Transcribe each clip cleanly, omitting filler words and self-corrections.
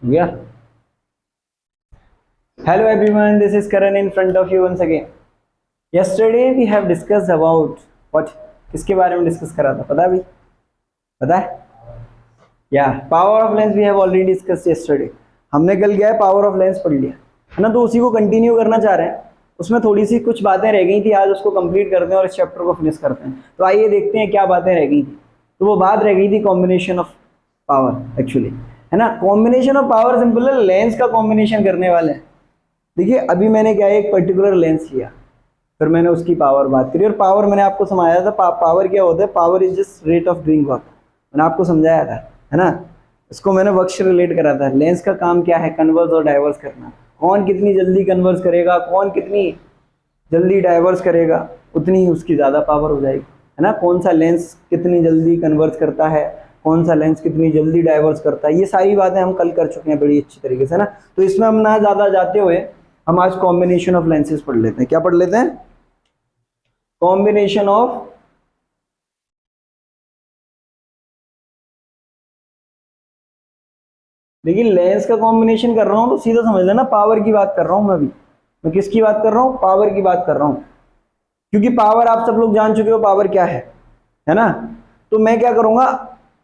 Yeah. Hello everyone, this is Karan in front of you once again. Yesterday we have discussed about what? किसके बारे में discuss करा था पता है भाई? पता है? Power of lens we have already discuss yesterday. हमने कल क्या है पावर ऑफ लेंस पढ़ लिया है ना, तो उसी को कंटिन्यू करना चाह रहे हैं. उसमें थोड़ी सी कुछ बातें रह गई थी, आज उसको कंप्लीट करते हैं और इस चैप्टर को फिनिश करते हैं. तो आइए देखते हैं क्या बातें रह गई थी. तो वो बात रह गई थी कॉम्बिनेशन ऑफ पावर एक्चुअली, है ना. कॉम्बिनेशन ऑफ पावर सिंपल है, लेंस का कॉम्बिनेशन करने वाले हैं. देखिए अभी मैंने क्या है एक पर्टिकुलर लेंस लिया, फिर मैंने उसकी पावर बात करी, और पावर मैंने आपको समझाया था पावर क्या होता है. Power is just rate of doing work, मैंने आपको समझाया था, है ना. इसको मैंने वर्क से रिलेट करा था. लेंस का काम क्या है? कन्वर्स और डाइवर्स करना. कौन कितनी जल्दी कन्वर्स करेगा, कौन कितनी जल्दी डाइवर्स करेगा, उतनी ही उसकी ज़्यादा पावर हो जाएगी, है ना. कौन सा लेंस कितनी जल्दी कन्वर्स करता है, कौन सा लेंस कितनी जल्दी डाइवर्स करता है, ये सारी बातें हम कल कर चुके हैं बड़ी अच्छी तरीके से, ना. तो इसमें हम ना ज़्यादा जाते हुए हम आज कॉम्बिनेशन ऑफ लेंसेज पढ़ लेते हैं. क्या पढ़ लेते हैं? कॉम्बिनेशन ऑफ देखिए लेंस का कॉम्बिनेशन कर रहा हूं तो सीधा समझ लेना पावर की बात कर रहा हूं मैं. अभी मैं किसकी बात कर रहा हूं? पावर की बात कर रहा हूं, क्योंकि पावर आप सब लोग जान चुके हो पावर क्या है ना. तो मैं क्या करूंगा,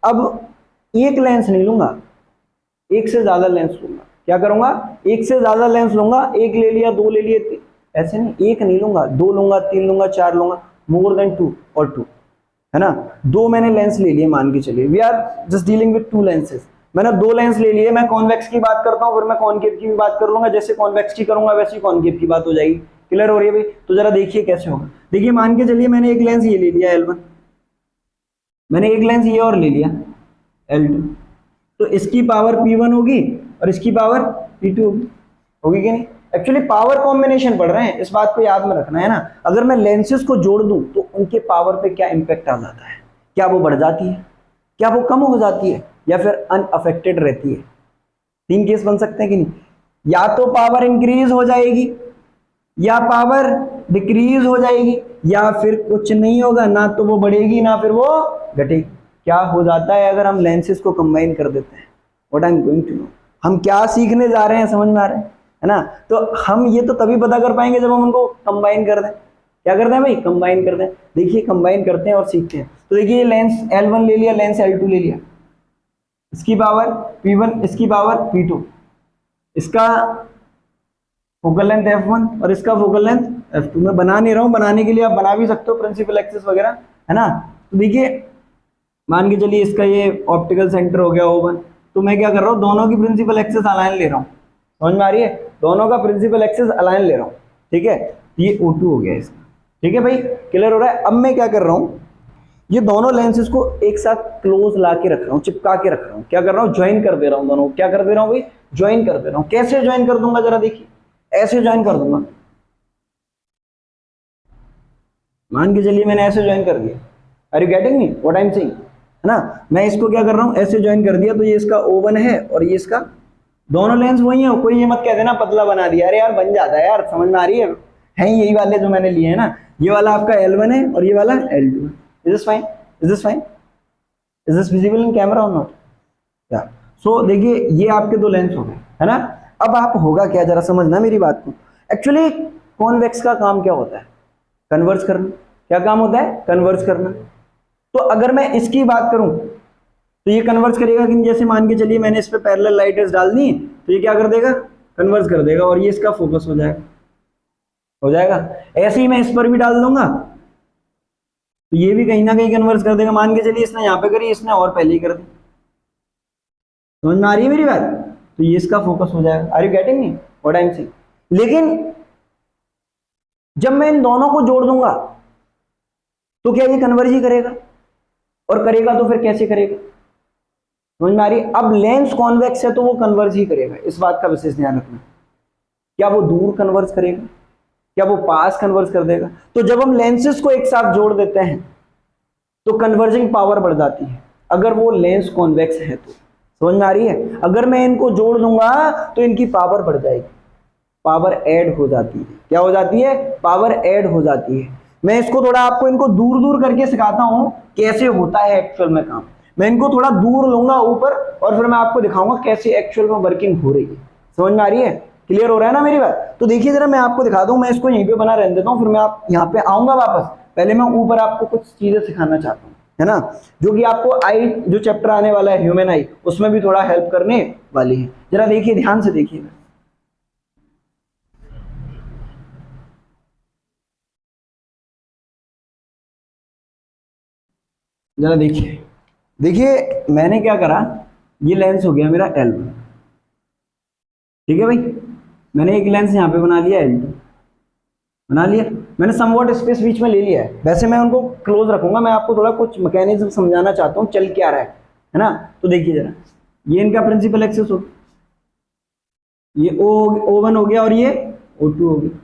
अब एक लेंस नहीं लूंगा, एक से ज्यादा लेंस लूंगा. क्या करूंगा? एक से ज्यादा लेंस लूंगा. एक ले लिया, दो ले लिए, ऐसे नहीं. एक नहीं लूंगा, दो लूंगा, तीन लूंगा, चार लूंगा, मोर देन टू और टू, है ना. दो मैंने लेंस ले लिए, मान के चलिए we are just dealing with two lenses. मैंने दो लेंस ले लिए. मैं कॉन्वेक्स की बात करता हूं, फिर मैं कॉनकेव की भी बात कर लूंगा. जैसे कॉन्वेक्स की करूंगा वैसे कॉनकेव की बात हो जाएगी. क्लियर हो रही है भाई? तो जरा देखिए कैसे होगा. देखिए मान के चलिए मैंने एक लेंस ये ले लिया L1, मैंने एक लेंस ये और ले लिया L2. तो इसकी पावर P1 होगी और इसकी पावर P2 होगी कि नहीं. एक्चुअली पावर कॉम्बिनेशन पढ़ रहे हैं, इस बात को याद में रखना है ना. अगर मैं लेंसेज को जोड़ दूं तो उनके पावर पे क्या इंपैक्ट आ जाता है. क्या वो बढ़ जाती है, क्या वो कम हो जाती है, या फिर अनअफेक्टेड रहती है. तीन केस बन सकते हैं कि नहीं. या तो पावर इंक्रीज हो जाएगी, या पावर डिक्रीज हो जाएगी, या फिर कुछ नहीं होगा, ना तो वो बढ़ेगी ना फिर वो घटेगी. क्या हो जाता है अगर हम लेंसेज को कंबाइन कर देते हैं? What I am going to know. हम क्या सीखने जा रहे हैं समझ में आ रहा है ना. तो हम ये तो तभी पता कर पाएंगे जब हम उनको कंबाइन कर दें. क्या करते हैं भाई? कंबाइन करते हैं. देखिए कंबाइन करते हैं और सीखते हैं. तो देखिए लेंस L1 ले लिया, लेंस L2 ले लिया. इसकी पावर P1, इसकी पावर P2, इसका फोकल लेंथ F1 और इसका फोकल लेंथ F2. मैं बना नहीं रहा हूं, बनाने के लिए आप बना भी सकते हो प्रिंसिपल एक्सिस वगैरह, है ना. तो देखिए मान के चलिए इसका ये ऑप्टिकल सेंटर हो गया O1. तो मैं क्या कर रहा हूँ, दोनों की प्रिंसिपल एक्सिस अलाइन ले रहा हूँ. समझ में आ रही है? दोनों का प्रिंसिपल एक्सिस अलाइन ले रहा हूँ. ठीक है, ये O2 हो गया इसका. ठीक है भाई, क्लियर हो रहा है. अब मैं क्या कर रहा हूँ, ये दोनों लेंसेज को एक साथ क्लोज ला के रख रहा हूँ, चिपका के रख रहा हूँ. क्या कर रहा हूँ? ज्वाइन कर दे रहा हूँ दोनों. क्या कर दे रहा हूँ भाई? ज्वाइन कर दे रहा हूँ. कैसे ज्वाइन कर दूंगा जरा देखिए. ऐसे ज्वाइन कर दूंगा. मान के चलिए मैंने ऐसे ज्वाइन कर दिया. Are you getting me what I am saying, है ना. मैं इसको क्या कर रहा हूँ, ऐसे ज्वाइन कर दिया. तो ये इसका O1 है और ये इसका, दोनों लेंस वही है. कोई ये मत कह देना पतला बना दिया. अरे यार बन जाता है यार, समझ में आ रही है यही वाले जो मैंने लिए हैं ना. ये वाला आपका L1 है और ये वाला L2 है. Is this fine? Is this fine? Is this visible in camera और नॉट? या सो देखिए ये आपके दो लेंस हो गए, है ना. अब आप होगा क्या, जरा समझना मेरी बात को. एक्चुअली कॉन्वेक्स का काम क्या होता है? कन्वर्स करना. क्या काम होता है? कन्वर्स करना. तो अगर मैं इसकी बात करूं तो ये कन्वर्स करेगा कि जैसे मान के चलिए मैंने इस पे पैरेलल लाइट रेज डाल दी, तो ये क्या कर देगा? कन्वर्स कर देगा और ये इसका फोकस हो जाएगा. ऐसे ही मैं इस पर भी डाल दूंगा तो ये भी कहीं ना कहीं कन्वर्स कर देगा. मान के चलिए इसने यहाँ पे करी, इसने और पहले ही कर दी. समझ में आ रही है मेरी बात? तो ये इसका फोकस हो जाएगा. Are you getting me what I am saying? लेकिन जब मैं इन दोनों को जोड़ दूंगा तो क्या ये कन्वर्ज ही करेगा? और करेगा तो फिर कैसे करेगा? समझ में आ रही है? अब लेंस कॉन्वेक्स है तो वो कन्वर्ज ही करेगा. इस बात का विशेष ध्यान रखना. क्या वो दूर कन्वर्ज करेगा, क्या वो पास कन्वर्ज कर देगा? तो जब हम लेंसेज को एक साथ जोड़ देते हैं तो कन्वर्जिंग पावर बढ़ जाती है, अगर वो लेंस कॉन्वेक्स है तो. समझ में आ रही है? अगर मैं इनको जोड़ दूंगा तो इनकी पावर बढ़ जाएगी, पावर ऐड हो जाती है. क्या हो जाती है? पावर ऐड हो जाती है. मैं इसको थोड़ा आपको इनको दूर दूर करके सिखाता हूं कैसे होता है एक्चुअल में काम. मैं इनको थोड़ा दूर लूंगा ऊपर और फिर मैं आपको दिखाऊंगा कैसे एक्चुअल में वर्किंग हो रही है। समझ में आ रही है? क्लियर हो रहा है ना मेरी बात? तो देखिए जरा मैं आपको दिखा दूं, मैं इसको यहीं पे बना रहने देता हूँ, फिर मैं आप यहाँ पे आऊंगा वापस। पहले मैं ऊपर आपको कुछ चीजें सिखाना चाहता हूँ, है ना, जो कि आपको आई जो चैप्टर आने वाला है ह्यूमन आई, उसमें भी थोड़ा हेल्प करने वाली है। जरा देखिए, ध्यान से देखिए, जरा देखिए। देखिए मैंने क्या करा, ये लेंस हो गया मेरा L, ठीक है भाई। मैंने एक लेंस यहाँ पे बना लिया L2, बना लिया मैंने, समवॉट स्पेस बीच में ले लिया है। वैसे मैं उनको क्लोज रखूंगा, मैं आपको थोड़ा कुछ मैकेनिज्म समझाना चाहता हूँ चल क्या रहा है ना। तो देखिए जरा, ये इनका प्रिंसिपल एक्सिस हो, ये O1 हो गया और ये O2 हो गया,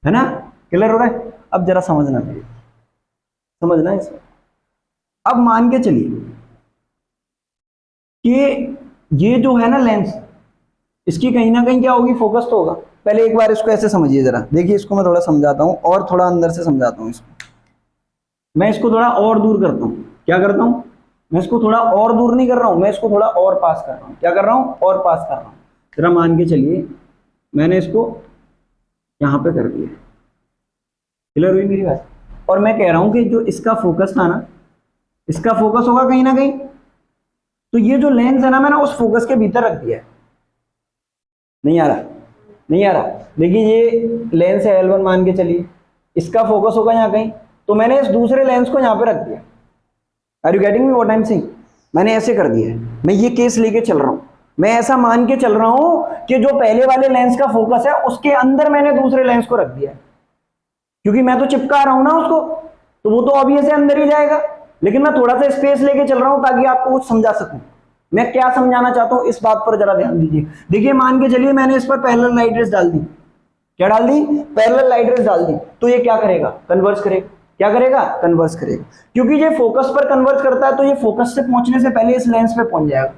है ना। क्लियर हो रहा है? अब जरा समझना है इसमें। अब मान के चलिए कि ये जो है ना लेंस, इसकी कहीं ना कहीं क्या होगी, फोकस तो होगा। पहले एक बार इसको ऐसे समझिए जरा, देखिए इसको मैं थोड़ा समझाता हूँ और थोड़ा अंदर से समझाता हूँ इसको। मैं इसको थोड़ा और दूर करता हूँ, क्या करता हूँ, मैं इसको थोड़ा और दूर नहीं कर रहा हूँ, मैं इसको थोड़ा और पास कर रहा हूँ। क्या कर रहा हूँ? और पास कर रहा हूँ। जरा मान के चलिए मैंने इसको यहाँ पे कर दिया। क्लियर हुई मेरी बात? और मैं कह रहा हूँ कि जो इसका फोकस था ना, इसका फोकस होगा कहीं ना कहीं, तो ये जो लेंस है ना, मैंने उस फोकस के भीतर रख दिया है। नहीं आ रहा? देखिए ये लेंस है L1 मान के चलिए, इसका फोकस होगा यहाँ कहीं, तो मैंने इस दूसरे लेंस को यहाँ पे रख दिया। Are you getting me what I am saying? मैंने ऐसे कर दिया है, मैं ये केस लेके चल रहा हूँ। मैं ऐसा मान के चल रहा हूँ कि जो पहले वाले लेंस का फोकस है उसके अंदर मैंने दूसरे लेंस को रख दिया है, क्योंकि मैं तो चिपका रहा हूं ना उसको, तो वो तो ऑब्वियस है अंदर ही जाएगा। लेकिन मैं थोड़ा सा स्पेस लेके चल रहा हूं ताकि आपको कुछ समझा सकूं। मैं क्या समझाना चाहता हूं इस बात पर जरा ध्यान दीजिए। देखिए मान के चलिए मैंने इस पर पैरेलल लाइट रेस डाल दी। क्या डाल दी? पैरेलल लाइट रेस डाल दी। तो ये क्या करेगा? कन्वर्स करेगा। क्या करेगा? कन्वर्स करेगा। क्योंकि ये फोकस पर कन्वर्स करता है, तो ये फोकस से पहुंचने से पहले इस लेंस पे पहुंच जाएगा,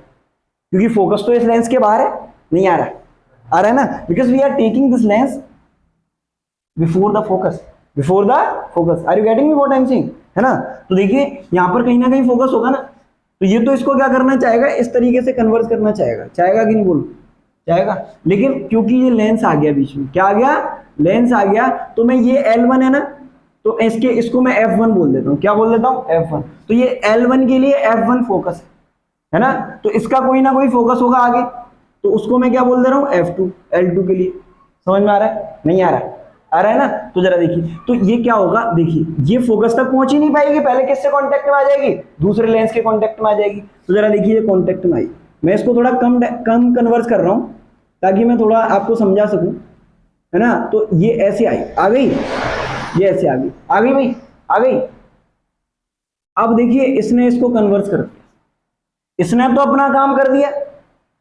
क्योंकि फोकस तो इस लेंस के बाहर है। नहीं आ रहा है ना? Because we are taking this lens before the focus. Are you getting me what I am saying? है ना। तो देखिए यहां पर कहीं ना कहीं फोकस होगा ना, तो ये तो इसको क्या करना चाहेगा, इस तरीके से कन्वर्ट करना चाहेगा कि नहीं? बोलो चाहेगा। लेकिन क्योंकि ये लेंस आ गया बीच में, क्या आ गया? लेंस आ गया, तो मैं ये L1 है ना, तो इसको मैं F1 बोल देता हूं। क्या बोल देता हूं? F1। तो ये L1 के लिए F1 फोकस है ना, तो इसका कोई ना कोई फोकस होगा आगे, तो उसको मैं क्या बोल दे रहा हूं? F2, L2 के लिए। समझ में आ रहा है? नहीं आ रहा है ना। तो जरा देखिए, तो ये क्या होगा, देखिए ये फोकस तक पहुंच ही नहीं पाएगी, पहले किससे कांटेक्ट में आ जाएगी? दूसरे लेंस के कांटेक्ट में आ जाएगी। तो जरा देखिए ये कांटेक्ट में आई, मैं इसको थोड़ा कम कन्वर्स कर रहा हूं ताकि मैं थोड़ा आपको समझा सकूं, है ना। तो ये ऐसे आई, आ गई, ये ऐसे आ गई भाई, आ गई। अब देखिए इसने इसको कन्वर्स कर दिया, इसने तो अपना काम कर दिया,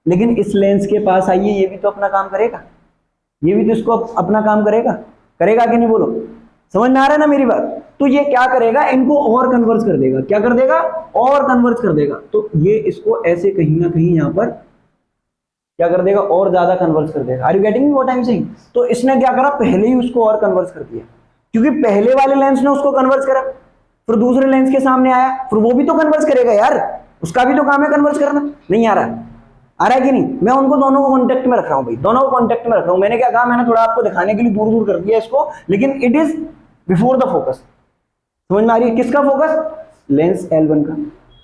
लेकिन इस लेंस के पास आइए, ये भी तो अपना काम करेगा, ये भी तो इसको अपना काम करेगा कि नहीं? बोलो, समझ में आ रहा है ना मेरी बात? तो ये क्या करेगा, इनको और कन्वर्ट कर देगा। क्या कर देगा? और कन्वर्ट कर देगा। तो ये इसको ऐसे कहीं ना कहीं यहां पर क्या कर देगा, और ज्यादा कन्वर्ट कर देगा। Are you getting what I am saying? तो इसने क्या करा, पहले ही उसको और कन्वर्ट कर दिया, क्योंकि पहले वाले लेंस ने उसको कन्वर्ट करा, फिर दूसरे लेंस के सामने आया, फिर वो भी तो कन्वर्ट करेगा यार, उसका भी तो काम है कन्वर्ट करना। नहीं आ रहा है कि नहीं? मैं उनको दोनों को कॉन्टेक्ट में रख रहा हूं भाई, दोनों को कॉन्टेक्ट में रख रहा हूं। मैंने क्या कहा, मैंने थोड़ा आपको दिखाने के लिए दूर दूर कर दिया इसको, लेकिन it is before the focus. समझ में आ रही है? किसका फोकस? लेंस L1 का।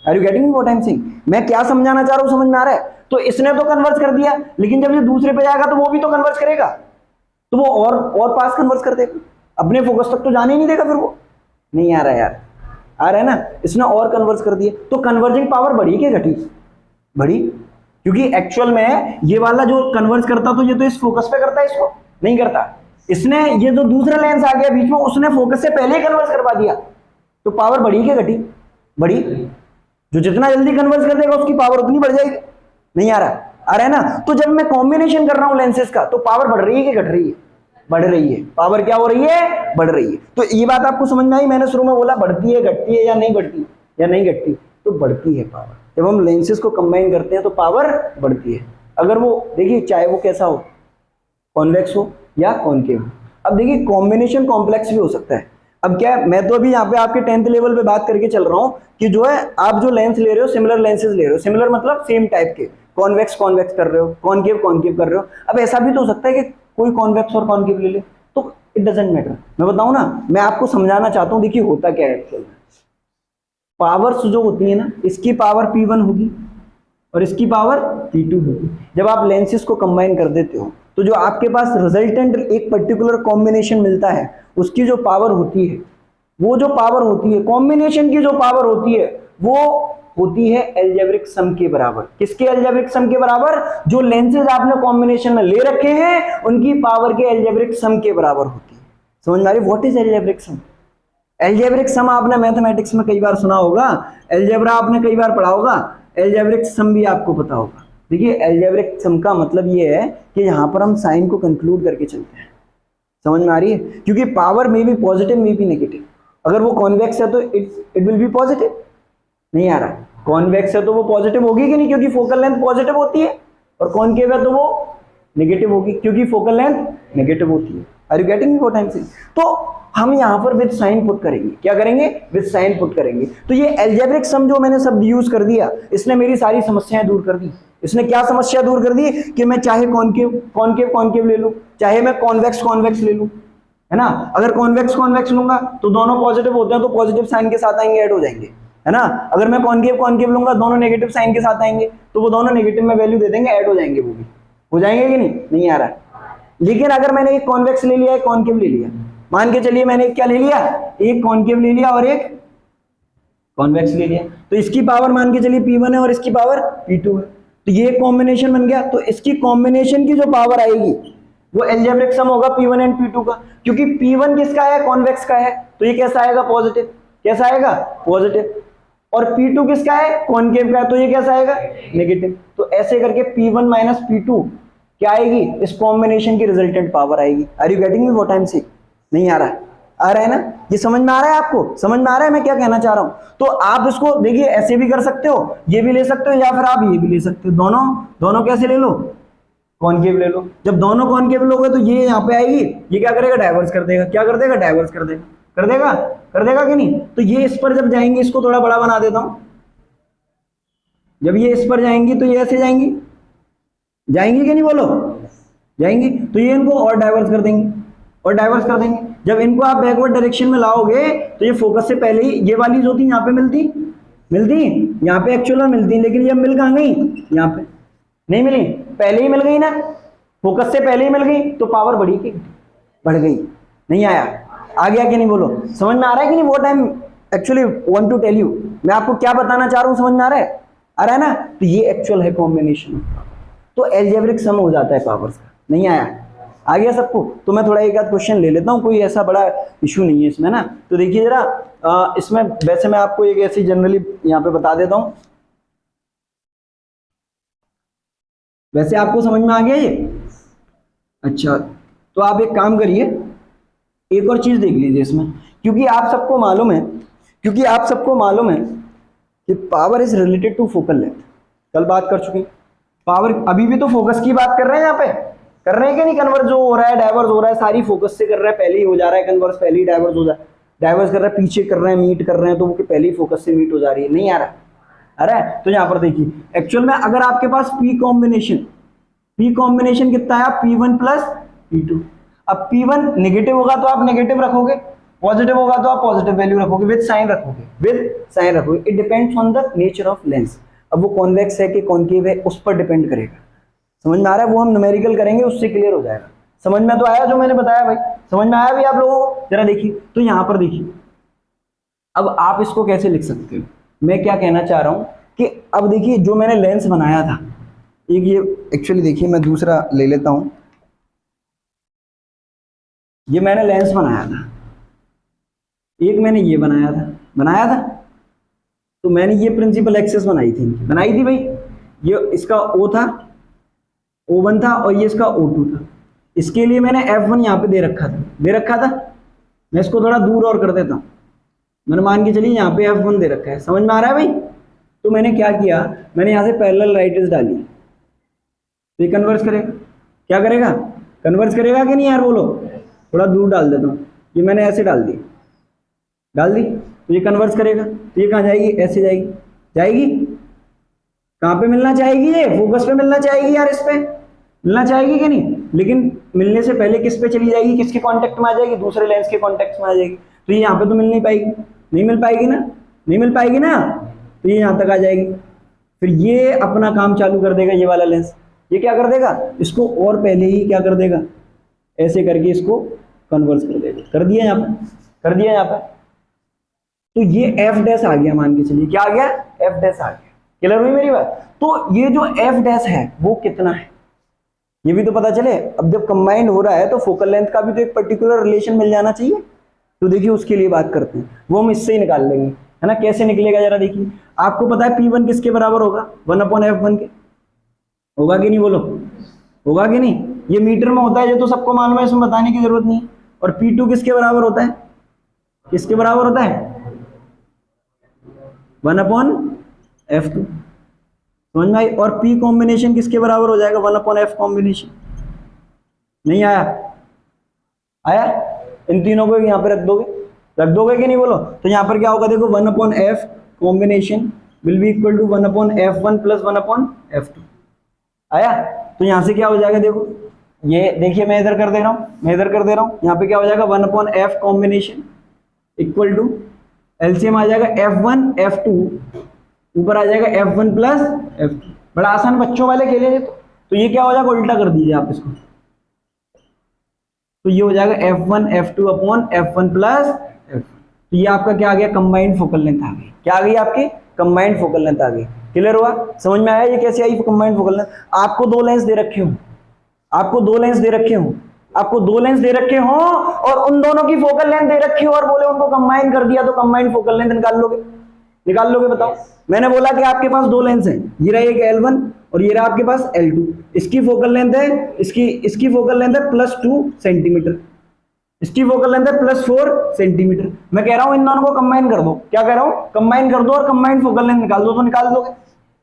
Are you getting what I am saying? मैं क्या समझाना चाह रहा हूं, समझ में आ रहा है? तो इसने तो कन्वर्ट कर दिया, लेकिन जब ये दूसरे पे जाएगा तो वो भी तो कन्वर्ट करेगा, तो वो और पास कन्वर्ट कर देगा, अपने फोकस तक तो जाने ही नहीं देगा फिर वो। नहीं आ रहा है यार? आ रहा है ना? इसने और कन्वर्ट कर दिया, तो कन्वर्जिंग पावर बढ़ी कि घटी? बढ़ी, क्योंकि एक्चुअल में ये वाला जो कन्वर्ट करता, तो ये तो इस फोकस पे करता है, इसको नहीं करता। इसने ये जो दूसरा लेंस आ गया बीच में, उसने फोकस से पहले ही कन्वर्ट करवा दिया, तो पावर बढ़ी कि घटी? बढ़ी। जो जितना जल्दी कन्वर्ट कर देगा उसकी पावर उतनी बढ़ जाएगी। नहीं आ रहा है ना? तो जब मैं कॉम्बिनेशन कर रहा हूं लेंसेज का, तो पावर बढ़ रही है कि घट रही है? बढ़ रही है। पावर क्या हो रही है? बढ़ रही है। तो ये बात आपको समझ में आई? मैंने शुरू में बोला बढ़ती है, घटती है, या नहीं बढ़ती, या नहीं घटती? तो बढ़ती है पावर। जब हम लेंसेज को कंबाइन करते हैं तो पावर बढ़ती है। अगर वो देखिए, चाहे वो कैसा हो, कॉन्वेक्स हो या कॉनकेव हो। अब देखिए कॉम्बिनेशन कॉम्प्लेक्स भी हो सकता है, अब क्या है, मैं तो अभी यहाँ पे आपके 10th लेवल पे बात करके चल रहा हूँ कि जो है आप जो लेंस ले रहे हो सिमिलर लेंसेज ले रहे हो, सिमिलर मतलब सेम टाइप के, कॉन्वेक्स कॉन्वेक्स कर रहे हो, कॉनकेव कॉनकेव कर रहे हो। अब ऐसा भी तो हो सकता है कि कोई कॉन्वेक्स और कॉनकेव ले ले, तो इट डजेंट मैटर। मैं बताऊं ना, मैं आपको समझाना चाहता हूँ, देखिए होता क्या है एक्चुअल में। पावर्स जो होती है ना, इसकी पावर P1 होगी और इसकी पावर P2 होगी। जब आप लेंसेज को कंबाइन कर देते हो तो जो आपके पास रिजल्टेंट एक पर्टिकुलर कॉम्बिनेशन मिलता है, उसकी जो पावर होती है, वो जो पावर होती है कॉम्बिनेशन की जो पावर होती है, वो होती है अलजेब्रिक सम के बराबर। किसके अलजेब्रिक सम के बराबर? जो लेंसेज आपने कॉम्बिनेशन में ले रखे हैं उनकी पावर के अलजेब्रिक सम के बराबर होती है। समझ में आ रही? What is algebraic sum? Algebraic sum आपने मैथमेटिक्स में कई बार सुना होगा, अलजेब्रा आपने कई बार पढ़ा होगा, अलजेब्रिक सम भी आपको पता होगा। देखिए अलजेब्रिक सम का मतलब ये है कि यहां पर हम साइन को कंक्लूड करके चलते हैं। समझ में आ रही है? क्योंकि पावर में भी पॉजिटिव में भी नेगेटिव। अगर वो कॉन्वेक्स है तो इट विल बी पॉजिटिव। नहीं आ रहा? कॉन्वेक्स है तो वो पॉजिटिव होगी कि नहीं, क्योंकि फोकल लेंथ पॉजिटिव होती है, और कॉनकेव है तो वो नेगेटिव होगी क्योंकि फोकल लेंथ नेगेटिव होती है। Are you getting what I am saying? तो हम यहां पर विद साइन पुट करेंगे। क्या करेंगे? विद साइन पुट करेंगे। तो ये अलजेब्रिक सम जो मैंने शब्द यूज कर दिया, इसने मेरी सारी समस्याएं दूर कर दी। इसने क्या समस्या दूर कर दी कि मैं चाहे कॉनकेव कॉनकेव कॉनकेव ले लूं, चाहे मैं कॉन्वेक्स कॉन्वेक्स ले लूं, है ना। अगर कॉन्वेक्स कॉन्वेक्स लूंगा तो दोनों पॉजिटिव होते हैं तो पॉजिटिव साइन के साथ आएंगे, ऐड हो जाएंगे, है ना। अगर मैं कॉनकेव कॉनकेव लूंगा दोनों नेगेटिव साइन के साथ आएंगे तो वो दोनों नेगेटिव में वैल्यू दे देंगे, ऐड हो जाएंगे, वो भी हो जाएंगे कि नहीं? नहीं आ रहा। लेकिन अगर मैंने एक कॉन्वेक्स ले लिया, एक कॉनकेव ले लिया, मान के चलिए मैंने एक क्या ले लिया, एक कॉनकेव ले लिया और एक कॉन्वेक्स ले लिया, तो इसकी पावर मान के चलिए P1 है और इसकी पावर P2 है, तो ये कॉम्बिनेशन बन गया। तो इसकी कॉम्बिनेशन की जो पावर आएगी वो अलजेब्रिक सम होगा P1 एंड P2 का, क्योंकि P1 किसका है? कॉन्वेक्स का है, तो ये कैसा आएगा? पॉजिटिव। कैसा आएगा? पॉजिटिव। और P2 किसका है? कॉनकेव का है, तो ये कैसा आएगा? नेगेटिव। तो ऐसे करके P1 माइनस P2 क्या आएगी? इस कॉम्बिनेशन की रिजल्टेंट पावर आएगी। Are you getting me what I am saying? नहीं आ रहा है? आ रहा है ना? ये समझ में आ रहा है आपको? समझ में आ रहा है मैं क्या कहना चाह रहा हूं? तो आप इसको देखिए ऐसे भी कर सकते हो, ये भी ले सकते हो, या फिर आप ये भी ले सकते हो। दोनों दोनों कैसे ले लो? कॉनकेव ले लो। जब दोनों कॉनकेव लोगे तो ये यहाँ पे आएगी, ये क्या करेगा? डाइवर्स कर देगा। क्या कर देगा? डाइवर्स कर देगा। कर देगा? कर देगा कि नहीं? तो ये इस पर जब जाएंगे, इसको थोड़ा बड़ा बना देता हूं, जब ये इस पर जाएंगी तो ये ऐसे जाएंगी, जाएंगी कि नहीं? बोलो, जाएंगी। तो ये इनको और डाइवर्स कर देंगे, और डाइवर्स कर देंगे। जब इनको आप बैकवर्ड डायरेक्शन में लाओगे तो ये फोकस से पहले ही ये वाली जो थी यहाँ पे मिलती यहाँ पे एक्चुअल में मिलती, लेकिन ये मिल कहाँ गई? यहाँ पे नहीं मिली, पहले ही मिल गई ना, फोकस से पहले ही मिल गई, तो पावर बढ़ी कि बढ़ गई? नहीं आया? आ गया कि नहीं? बोलो, समझ में आ रहा है कि नहीं? What I am actually want to tell you, मैं आपको क्या बताना चाह रहा हूँ, समझ में आ रहा है? आ रहा है ना? तो ये एक्चुअल है कॉम्बिनेशन, तो अलजेब्रिक सम हो जाता है पावर्स का। नहीं आया? आ गया सबको? तो मैं थोड़ा एक आध क्वेश्चन ले लेता हूं, कोई ऐसा बड़ा इशू नहीं है इसमें ना। तो देखिए जरा, इसमें वैसे मैं आपको एक ऐसी जनरली यहाँ पे बता देता हूं, वैसे आपको समझ में आ गया ये? अच्छा, तो आप एक काम करिए, एक और चीज देख लीजिए इसमें, क्योंकि आप सबको मालूम है कि power is related to focal length. कल बात कर चुके, पावर अभी भी तो फोकस की बात कर रहे हैं, यहाँ पे कर रहे हैं कि नहीं? कन्वर्स जो हो रहा है, डाइवर्स हो रहा है, सारी फोकस से कर रहा है, पहले ही हो जा रहा है कन्वर्स, पहले ही डाइवर्स हो जा रहा है, डाइवर्स कर रहा है, पीछे कर रहे हैं, मीट कर रहे हैं, तो वो पहले ही फोकस से मीट हो जा रही है। नहीं आ रहा? आ रहा है? तो यहाँ पर देखिए, एक्चुअल में अगर आपके पास पी कॉम्बिनेशन कितना है? P1 plus P2। अब P1 नेगेटिव होगा तो आप नेगेटिव रखोगे, पॉजिटिव होगा तो आप पॉजिटिव वैल्यू रखोगे, विद साइन रखोगे। It depends on the nature of lens. अब वो कॉन्वेक्स है कि कॉनकेव है, उस पर डिपेंड करेगा। समझ में आ रहा है? वो हम न्यूमेरिकल करेंगे, उससे क्लियर हो जाएगा। समझ में तो आया जो मैंने बताया भाई? समझ में आया भी आप लोगों को? जरा देखिए, तो यहां पर देखिए, अब आप इसको कैसे लिख सकते हो? मैं क्या कहना चाह रहा हूं कि अब देखिए, जो मैंने लेंस बनाया था, एक ये एक्चुअली देखिए, मैं दूसरा ले लेता हूं, ये मैंने लेंस बनाया था, एक मैंने ये बनाया था, तो मैंने ये प्रिंसिपल एक्सेस बनाई थी भाई। ये इसका O था, O1 था, और ये इसका O2 था। इसके लिए मैंने F1 यहाँ पे दे रखा था। मैं इसको थोड़ा दूर और कर देता हूँ, मैंने मान के चलिए यहाँ पे F1 दे रखा है। समझ में आ रहा है भाई? तो मैंने क्या किया, मैंने यहाँ से पैरेलल राइटेज डाली, तो ये कन्वर्स करेगा। क्या करेगा? कन्वर्स करेगा कि नहीं यार? बोलो, थोड़ा दूर डाल देता हूँ, ये मैंने ऐसे डाल दी, डाल दी, तो ये कन्वर्स करेगा, तो ये कहाँ जाएगी, ऐसे जाएगी, जाएगी कहाँ पे मिलना चाहेगी, ये फोकस पे मिलना चाहेगी यार, इस पे मिलना चाहेगी कि नहीं, लेकिन मिलने से पहले किस पे चली जाएगी, किसके कांटेक्ट में आ जाएगी, दूसरे लेंस के कांटेक्ट में आ जाएगी, तो ये यहाँ पे तो मिल नहीं पाएगी, नहीं मिल पाएगी ना, नहीं मिल पाएगी ना, तो ये यहाँ तक आ जाएगी, फिर ये अपना काम चालू कर देगा, ये वाला लेंस, ये क्या कर देगा, इसको और पहले ही क्या कर देगा, ऐसे करके इसको कन्वर्स कर देगा, कर दिया यहाँ पे, कर दिया यहाँ पे, तो ये एफ डैश आ गया, मान के चलिए क्या आ गया, एफ डैश आ गया, क्लियर हुई मेरी बात। तो ये जो एफ डैश है वो कितना है, ये भी तो पता चले, अब जब कंबाइंड हो रहा है तो फोकल लेंथ का भी तो एक पर्टिकुलर रिलेशन मिल जाना चाहिए, तो देखिए उसके लिए बात करते हैं, वो हम इससे ही निकाल लेंगे, है ना, कैसे निकलेगा जरा देखिए, आपको पता है P1 किसके बराबर होगा, 1/f1 के, होगा कि नहीं बोलो, होगा कि नहीं, ये मीटर में होता है, ये तो सबको मालूम है, इसमें बताने की जरूरत नहीं है, और P2 किसके बराबर होता है, किसके बराबर होता है, 1/f2, समझ में आई, और P कॉम्बिनेशन किसके बराबर हो जाएगा, 1/f कॉम्बिनेशन, नहीं आया, आया, इन तीनों को यहाँ पे रख दोगे कि नहीं बोलो, तो यहाँ पर क्या होगा देखो, 1/f combination will be equal to 1/f1 plus 1/f2, आया, तो यहाँ से क्या हो जाएगा देखो, ये देखिए मैं इधर कर दे रहा हूँ, मैं इधर कर दे रहा हूँ, यहाँ पे क्या हो जाएगा 1/f combination equal to LCM आ जाएगा f1 f2, ऊपर आ जाएगा f1 प्लस f2, बड़ा आसान, बच्चों वाले खेलेंगे तो ये क्या हो जाएगा, उल्टा कर दीजिए आप इसको, तो ये हो जाएगा f1 f2 upon f1 plus f2, तो ये आपका क्या आ गया, कंबाइंड फोकल लेंथ आ गई, क्या आ गई आपकी, कंबाइंड फोकल लेंथ आ गई, क्लियर हुआ, समझ में आया ये कैसे आई कंबाइंड फोकल लेंथ। आपको दो लेंस दे रखे हो, आपको दो लेंस दे रखे हो, आपको दो लेंस दे रखे हो और उन दोनों की फोकल लेंथ दे रखी हो और बोले उनको कंबाइन कर दिया, तो कंबाइंड फोकल लेंथ निकाल लोगे, निकाल लोगे, बताओ, मैंने बोला कि आपके पास दो लेंस हैं, ये रहा एक L1 और ये रहा आपके पास L2, इसकी फोकल लेंथ है, इसकी फोकल लेंथ है +2 सेंटीमीटर, इसकी फोकल लेंथ है +4 सेंटीमीटर, मैं कह रहा हूं इन दोनों को कंबाइन कर दो, क्या कह रहा हूं, कंबाइन कर दो और कंबाइंड फोकल लेंथ निकाल दो, तो निकाल दोगे,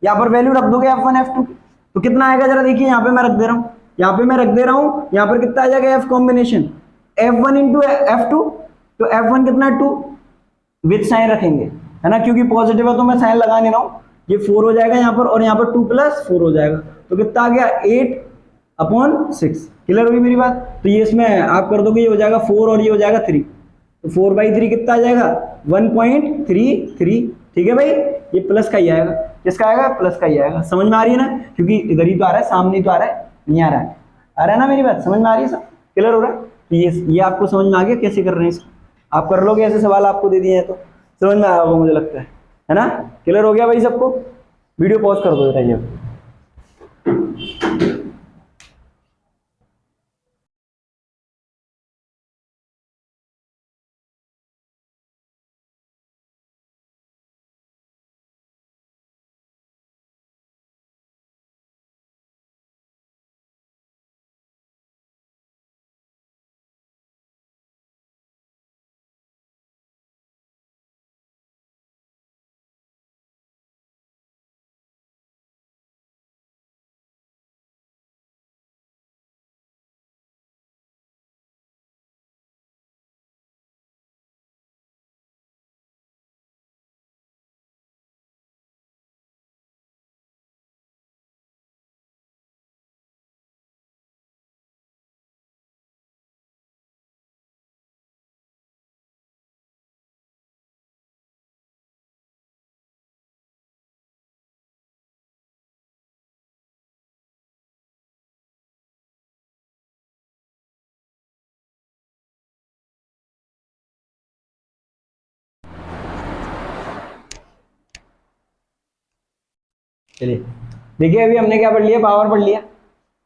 यहाँ पर वैल्यू रख दोगे f1 f2, तो कितना आएगा जरा देखिए, यहाँ पे मैं रख दे रहा हूँ, यहाँ पे मैं रख दे रहा हूँ, यहाँ पर कितना आ जाएगा f combination, f1 into f2, तो f1 कितना है 2, विथ साइन रखेंगे, है ना, क्योंकि पॉजिटिव है तो मैं साइन लगा नहीं रहा हूँ, ये 4 हो जाएगा यहाँ पर, और यहाँ पर 2 + 4 हो जाएगा, तो कितना आ गया 8/6, क्लियर हुई मेरी बात, तो ये इसमें आप कर दोगे, ये हो जाएगा 4 और ये हो जाएगा 3, तो 4/3 कितना आ जाएगा 1.33, ठीक है भाई, ये प्लस का ही आएगा, किसका आएगा, प्लस का ही आएगा, समझ में आ रही है ना, क्योंकि इधर ही तो आ रहा है, सामने ही तो आ रहा है, नहीं आ रहा है, आ रहा है ना मेरी बात, समझ में आ रही है, सब क्लियर हो रहा है, तो ये आपको समझ में आ गया कैसे कर रहे हैं इसको, आप कर लोगे, ऐसे सवाल आपको दे दिए हैं तो समझ में आया होगा मुझे लगता है ना, क्लियर हो गया भाई सबको, वीडियो पॉज कर दो बताइए। चलिए देखिए, अभी हमने क्या पढ़ लिया, पावर पढ़ लिया,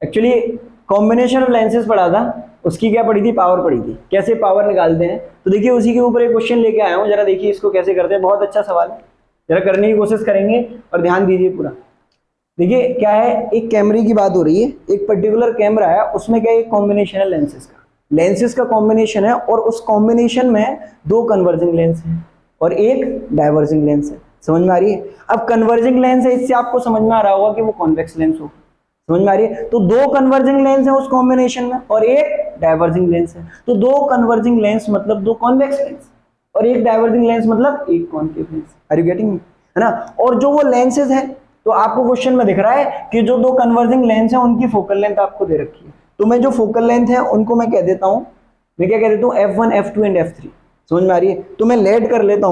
एक्चुअली कॉम्बिनेशन ऑफ लेंसेज पढ़ा था, उसकी क्या पढ़ी थी, पावर पढ़ी थी, कैसे पावर निकालते हैं, तो देखिए उसी के ऊपर एक क्वेश्चन लेके आया हूँ, जरा देखिए इसको कैसे करते हैं, बहुत अच्छा सवाल है, जरा करने की कोशिश करेंगे और ध्यान दीजिए पूरा। देखिए क्या है, एक कैमरे की बात हो रही है, एक पर्टिकुलर कैमरा है, उसमें क्या एक कॉम्बिनेशन है लेंसेज का कॉम्बिनेशन है, और उस कॉम्बिनेशन में दो कन्वर्जिंग लेंस है और एक डाइवर्जिंग लेंस है, समझ में आ रही है। अब कन्वर्जिंग लेंस है, इससे आपको समझ में आ रहा होगा कि वो कॉन्वेक्स लेंस होगा, समझ में आ रही है। तो दो कन्वर्जिंग लेंस है उस कॉम्बिनेशन में और एक डाइवर्जिंग लेंस है, तो दो कन्वर्जिंग लेंस मतलब दो कॉन्वेक्स लेंस, और एक डाइवर्जिंग लेंस मतलब एक concave lens. Are you getting, है ना। और जो वो लेंसेज है, तो आपको क्वेश्चन में दिख रहा है कि जो दो कन्वर्जिंग लेंस है उनकी फोकल लेंथ आपको दे रखी है, तो मैं जो फोकल लेंथ है उनको मैं कह देता हूं, मैं क्या कह देता हूं, F1 F2 एंड F3। समझ में आ रही है। तो मैं लेट कर लेता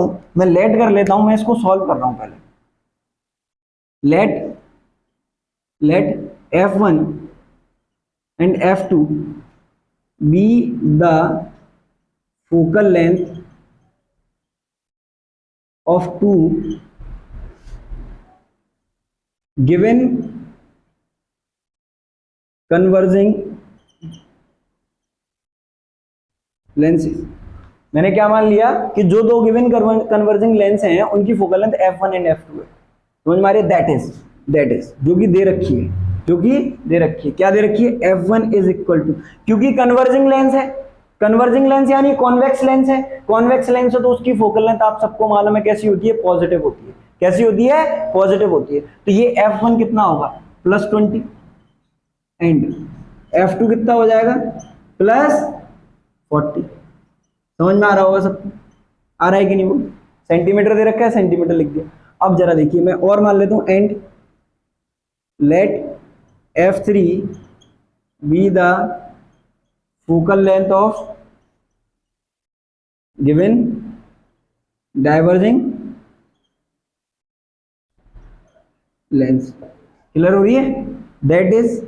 हूं, मैं इसको सॉल्व कर रहा हूं पहले। Let F1 and F2 be the focal length of two given converging lenses। मैंने क्या मान लिया कि जो दो गिवन कन्वर्जिंग लेंस हैं उनकी focal length F1 and F2 है। समझ में आ रही है। दैट इज जो कि दे रखी है, क्या दे रखी है, F1 इज इक्वल टू, क्योंकि कन्वर्जिंग लेंस है, कन्वर्जिंग लेंस यानी कॉन्वेक्स लेंस है, कॉन्वेक्स लेंस है तो उसकी फोकल लेंथ आप सबको मालूम है कैसी होती है, पॉजिटिव होती है। कैसी होती है, पॉजिटिव होती है। तो ये F1 कितना होगा, +20 एंड F2 कितना हो जाएगा, +40। समझ में आ रहा होगा सबको, आ रहा है कि नहीं। वो सेंटीमीटर दे रखा है, सेंटीमीटर लिख दिया। अब जरा देखिए, मैं और मान लेता हूं, and let F3 be the focal length of given diverging lens. Clear हो रही है। That is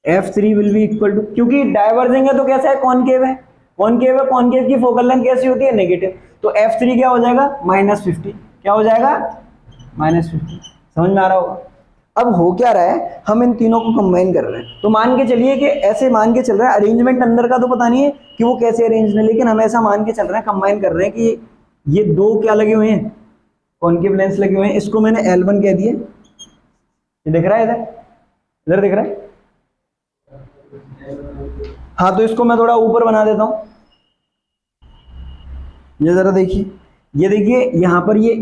F3 will be equal to, क्योंकि डाइवर्जिंग है तो कैसा है, कॉनकेव है, कॉनकेव की फोकल लेंथ कैसी होती है, नेगेटिव। तो F3 क्या हो जाएगा, -50। क्या हो जाएगा, -50। समझ में आ रहा होगा। अब हो क्या रहा है, हम इन तीनों को कंबाइन कर रहे हैं। तो मान के चलिए कि ऐसे मान के चल रहा है, अरेंजमेंट अंदर का तो पता नहीं है कि वो कैसे अरेंज है, लेकिन हम ऐसा मान के चल रहे हैं, कंबाइन कर रहे हैं कि ये दो क्या लगे हुए हैं, कॉनकेव लेंस लगे हुए हैं। इसको मैंने L1 कह दिया, ये दिख रहा है, इधर दिख रहा है। हाँ, तो इसको मैं थोड़ा ऊपर बना देता हूं, ये जरा देखिए, ये देखिए यहां पर ये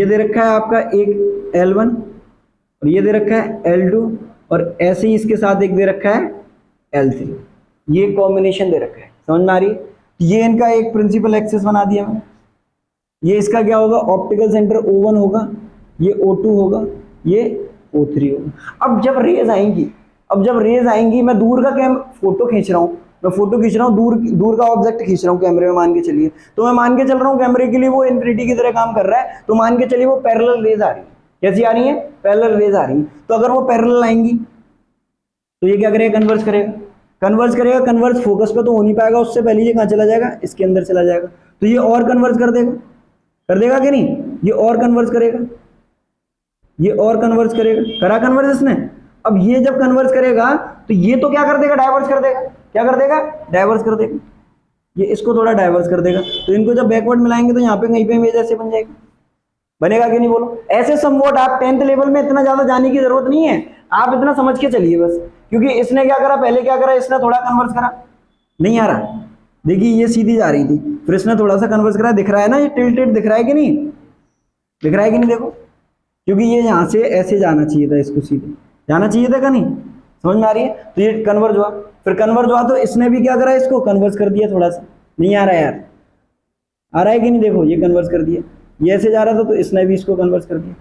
दे रखा है आपका एक L1 और ये दे रखा है L2 और ऐसे ही इसके साथ एक दे रखा है L3। ये कॉम्बिनेशन दे रखा है। समझ में आ रही है। ये इनका एक प्रिंसिपल एक्सिस बना दिया मैं। ये इसका क्या होगा, ऑप्टिकल सेंटर O1 होगा, ये O2 होगा, ये O3 होगा। अब जब रेज आएंगी, मैं दूर का फोटो खींच रहा हूँ, दूर का ऑब्जेक्ट खींच रहा हूँ कैमरे में, मान के चलिए। तो मैं मान के चल रहा हूँ कैमरे के लिए वो इन्फिनिटी की तरह काम कर रहा है, तो मान के चलिए वो पैरेलल रेज आ रही है। कैसी आ रही है, पैरेलल रेज आ रही है। तो अगर वो पैरेलल आएंगी तो ये क्या करेगा, कन्वर्ज फोकस पे तो हो नहीं पाएगा, उससे पहले ये कहाँ चला जाएगा, इसके अंदर चला जाएगा। तो ये और कन्वर्ज कर देगा कि नहीं, ये और कन्वर्ज करेगा, करा कन्वर्ज इसने। अब ये जब कन्वर्ज करेगा तो ये तो क्या कर देगा, डाइवर्स कर देगा, ये इसको थोड़ा डाइवर्स कर देगा। तो इनको जब बैकवर्ड मिलाएंगे तो यहाँ पे कहीं पे इमेज ऐसे बन जाएगी, बनेगा कि नहीं बोलो। ऐसे समवॉट आप 10th लेवल में इतना ज्यादा जाने की जरूरत नहीं है, आप इतना समझ के चलिए बस। क्योंकि इसने क्या करा, पहले क्या करा, इसने थोड़ा कन्वर्स करा, नहीं आ रहा, देखिए ये सीधी जा रही थी, फिर इसने थोड़ा सा कन्वर्स करा, दिख रहा है ना, ये टिल्टेड दिख रहा है कि नहीं, देखो, क्योंकि ये यहाँ से ऐसे जाना चाहिए था, इसको सीधे जाना चाहिए था, का नहीं। समझ में आ रही है। तो ये कन्वर्ज हुआ, फिर कन्वर्ज हुआ तो इसने भी क्या करा, इसको कन्वर्स कर दिया थोड़ा सा। नहीं आ रहा है यार, आ रहा है कि नहीं, देखो ये कन्वर्स कर दिया, ये ऐसे जा रहा था तो इसने भी इसको कन्वर्स कर दिया।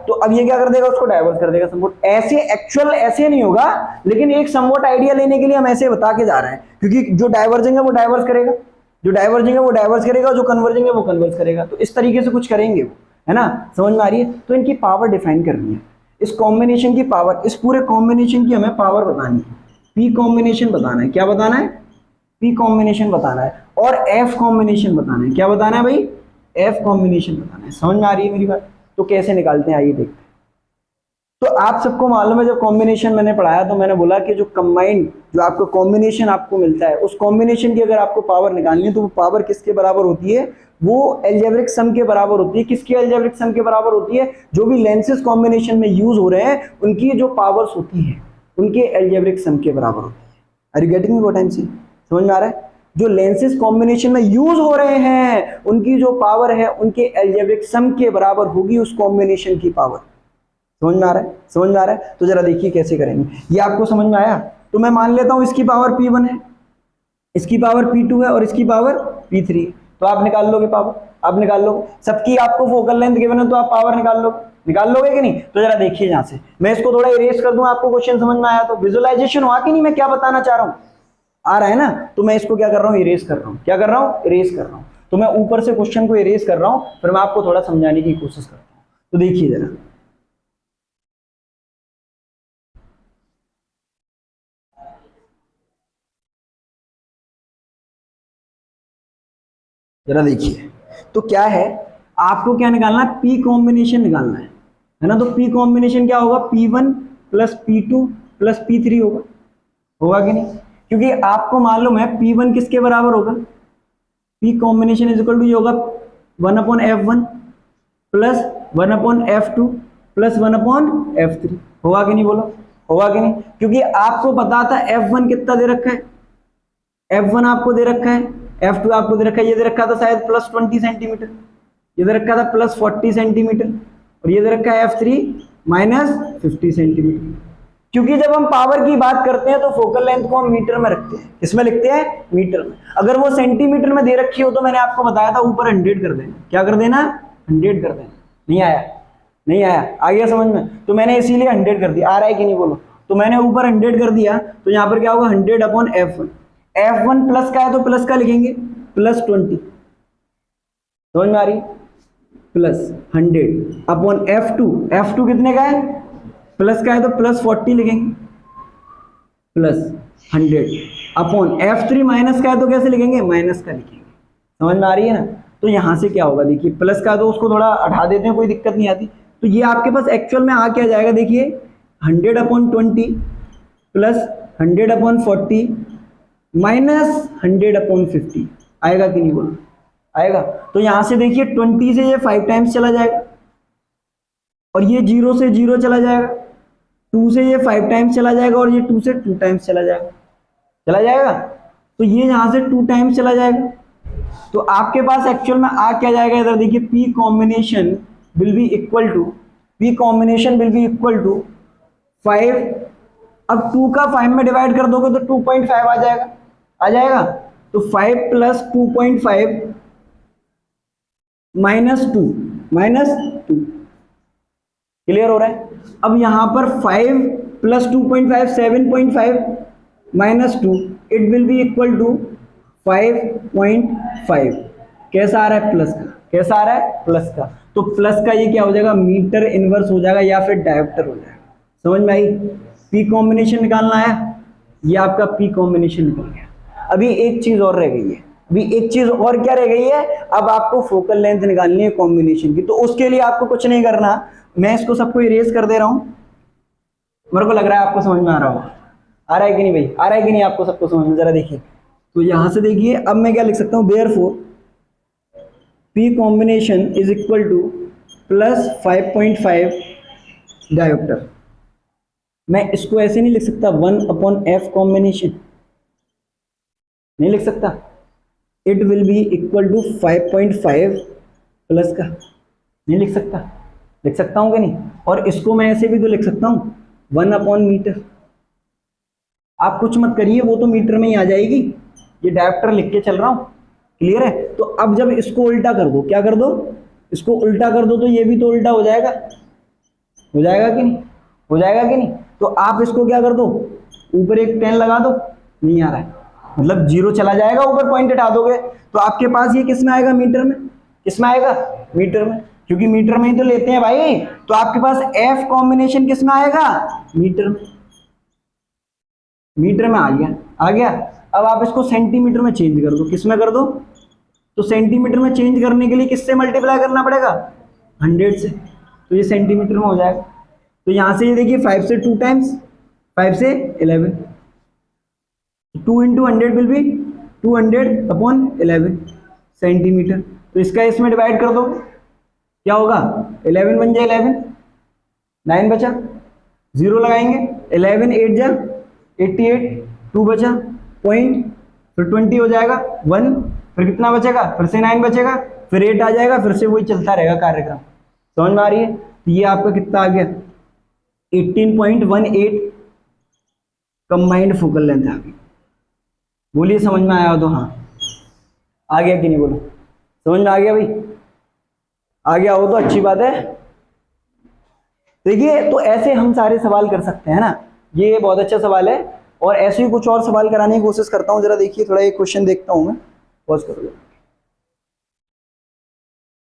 तो अब ये क्या कर देगा, उसको डाइवर्स कर देगा समवॉट। ऐसे एक्चुअल ऐसे नहीं होगा, लेकिन एक समवॉट आइडिया लेने के लिए हम ऐसे बता के जा रहे हैं, क्योंकि जो डाइवर्जिंग है वो डाइवर्स करेगा, जो कन्वर्जिंग है वो कन्वर्स करेगा। तो इस तरीके से कुछ करेंगे वो, है ना। समझ में आ रही है। तो इनकी पावर डिफाइन करनी है, इस कॉम्बिनेशन की पावर, इस पूरे कॉम्बिनेशन की हमें पावर बतानी है। पी कॉम्बिनेशन बताना है, क्या बताना है, पी कॉम्बिनेशन बताना है, और एफ कॉम्बिनेशन बताना है। क्या बताना है भाई, एफ कॉम्बिनेशन बताना है। समझ में आ रही है मेरी बात। तो कैसे निकालते हैं, आइए देखते हैं। तो आप सबको मालूम है, जब कॉम्बिनेशन मैंने पढ़ाया तो मैंने बोला कि जो कंबाइंड, जो आपको कॉम्बिनेशन आपको मिलता है, उस कॉम्बिनेशन की अगर आपको पावर निकालनी है तो वो पावर किसके बराबर होती है, वो अलजेब्रिक सम के बराबर होती है। किसकी अलजेब्रिक सम के बराबर होती है, जो भी लेंसेज कॉम्बिनेशन में यूज हो रहे हैं उनकी जो पावर्स होती है उनके अलजेब्रिक सम के बराबर होती है। Are you getting me what I am saying, समझ में आ रहा है। जो लेंसेज कॉम्बिनेशन में यूज हो रहे हैं उनकी जो पावर है उनके अलजेब्रिक सम के बराबर होगी उस कॉम्बिनेशन की पावर। समझ में आ रहा है। तो जरा देखिए कैसे करेंगे, ये आपको समझ में आया। तो मैं मान लेता हूं इसकी पावर P1 है, इसकी पावर P2 है और इसकी पावर P3, तो आप निकाल लोगे पावर, आप निकाल लोगे, सबकी आपको फोकल लेंथ गिवन है तो आप पावर निकाल लोगे कि नहीं। तो जरा देखिए यहां से मैं इसको थोड़ा इरेज कर दूं, आपको क्वेश्चन समझ में आया तो विजुअलाइजेशन हुआ कि नहीं, मैं क्या बताना चाह रहा हूं, आ रहा है ना। तो मैं इसको क्या कर रहा हूं, इरेज कर रहा हूं, क्या कर रहा हूं, इरेज कर रहा हूं। तो मैं ऊपर से क्वेश्चन को इरेज कर रहा हूं, फिर मैं आपको थोड़ा समझाने की कोशिश करता हूं। तो देखिए जरा देखिए, तो क्या है, आपको क्या निकालना है, पी कॉम्बिनेशन निकालना है ना। तो पी कॉम्बिनेशन क्या होगा, P1 plus P2 plus P3 होगा कि नहीं, क्योंकि आपको मालूम है P1 किसके बराबर होगा, P combination is equal to ये होगा 1/F1 plus 1/F2 plus 1/F3, होगा कि नहीं, बोलो होगा कि नहीं। क्योंकि आपको पता था F1 कितना दे रखा है, F1 आपको दे रखा है, F2 आपको दे रखा है, ये दे रखा था शायद प्लस 20 सेंटीमीटर, ये दे रखा था प्लस 40 सेंटीमीटर, और ये दे रखा है F3 माइनस 50 सेंटीमीटर। क्योंकि जब हम पावर की बात करते हैं तो फोकल लेंथ को हम मीटर में रखते हैं, किसमें लिखते हैं, मीटर में। अगर वो सेंटीमीटर में दे रखी हो तो मैंने आपको बताया था ऊपर 100 कर देना, क्या कर देना, 100 कर देना। नहीं आया, नहीं आया, आ गया समझ में, तो मैंने इसीलिए 100 कर दिया, आ रहा है कि नहीं बोलो। तो मैंने ऊपर 100 कर दिया, तो यहाँ पर क्या होगा 100/F1, F1 प्लस का है तो प्लस का लिखेंगे, प्लस 20, समझ में आ रही, प्लस 100/F2, F2 कितने का है, प्लस का है तो प्लस 40 लिखेंगे, प्लस 100/F3 माइनस का है तो कैसे लिखेंगे, माइनस का लिखेंगे, समझ में आ रही है ना। तो यहां से क्या होगा, देखिए प्लस का तो उसको थोड़ा हटा देते हैं, कोई दिक्कत नहीं आती। तो ये आपके पास एक्चुअल में आ क्या जाएगा, देखिए 100/20 प्लस 100/40 माइनस 100/50 आएगा कि नहीं बोलो, आएगा। तो यहां से देखिए 20 से ये 5 टाइम्स चला जाएगा, और ये 0 से 0 चला जाएगा, 2 से ये 5 टाइम्स चला जाएगा, और ये 2 से 2 टाइम्स चला जाएगा। तो ये यहां से 2 टाइम्स चला जाएगा। तो आपके पास एक्चुअल में आ क्या जाएगा, इधर देखिए P combination will be equal to, P combination will be equal to 5। अब 2 का 5 में डिवाइड कर दोगे तो 2.5 आ जाएगा। तो 5 प्लस 2.5 माइनस 2, क्लियर हो रहा है। अब यहां पर 5 plus 2.5 7.5 minus 2, it will be equal to 5.5। कैसा आ रहा है, प्लस का, कैसा आ रहा है, प्लस का। तो प्लस का ये क्या हो जाएगा, मीटर इनवर्स हो जाएगा या फिर डायोप्टर हो जाएगा, समझ में आई। पी कॉम्बिनेशन निकालना है, ये आपका पी कॉम्बिनेशन निकल गया। अभी एक चीज और रह गई है, अभी एक चीज और क्या रह गई है, अब आपको फोकल लेंथ निकालनी है कॉम्बिनेशन की। तो उसके लिए आपको कुछ नहीं करना, मैं इसको सबको इरेज कर दे रहा हूं, मेरे को लग रहा है आपको समझ में आ रहा होगा, आ रहा है कि नहीं भाई, आ रहा है कि नहीं आपको सबको समझ में, जरा देखिए। तो यहां से देखिए अब मैं क्या लिख सकता हूं, therefore P combination is equal two plus 5.5 dioptre. मैं इसको ऐसे नहीं लिख सकता 1/F कॉम्बिनेशन, नहीं लिख सकता, it will be equal to 5.5 plus का, नहीं लिख सकता, लिख सकता हूं कि नहीं। और इसको मैं ऐसे भी तो लिख सकता हूं 1/मीटर। आप कुछ मत करिए, वो तो मीटर में ही आ जाएगी, ये डायोप्टर लिख के चल रहा हूं, क्लियर है। तो अब जब इसको उल्टा कर दो, क्या कर दो, इसको उल्टा कर दो, तो ये भी तो उल्टा हो जाएगा कि नहीं, हो जाएगा कि नहीं। तो आप इसको क्या कर दो, ऊपर एक 10 लगा दो, नहीं आ रहा है, मतलब 0 चला जाएगा, ऊपर पॉइंट हटा दोगे तो आपके पास ये किस में आएगा, मीटर में, किस में आएगा, मीटर में, क्योंकि मीटर में ही तो लेते हैं भाई। तो आपके पास एफ कॉम्बिनेशन किस में आएगा, मीटर में, मीटर में आ गया। अब आप इसको सेंटीमीटर में चेंज कर दो, किस में कर दो, तो सेंटीमीटर में चेंज करने के लिए किससे मल्टीप्लाई करना पड़ेगा, 100 से, तो ये सेंटीमीटर में हो जाएगा। तो यहां से ये देखिए 5 से 2 टाइम्स, 5 से 11, 2 इंटू 100 विल बी 200/11 सेंटीमीटर। तो इसका इसमें डिवाइड कर दो, क्या होगा, 11 बन जाए 11, 9 बचा, 0 लगाएंगे, 11 8 जा 88, 2 बचा पॉइंट, फिर 20 हो जाएगा 1, फिर कितना बचेगा, फिर से 9 बचेगा, फिर 8 आ जाएगा, फिर से वही चलता रहेगा कार्यक्रम, समझ में आ रही है। तो ये आपका कितना आ गया, 18.18 कंबाइंड फोकल लेंथ आ गई। बोलिए समझ में आया हो तो हाँ, आ गया कि नहीं बोलो, समझ में आ गया भाई? आ गया हो तो अच्छी बात है। देखिए तो ऐसे हम सारे सवाल कर सकते हैं ना, ये बहुत अच्छा सवाल है। और ऐसे ही कुछ और सवाल कराने की कोशिश करता हूँ, जरा देखिए थोड़ा एक क्वेश्चन देखता हूँ मैं, पॉज करो।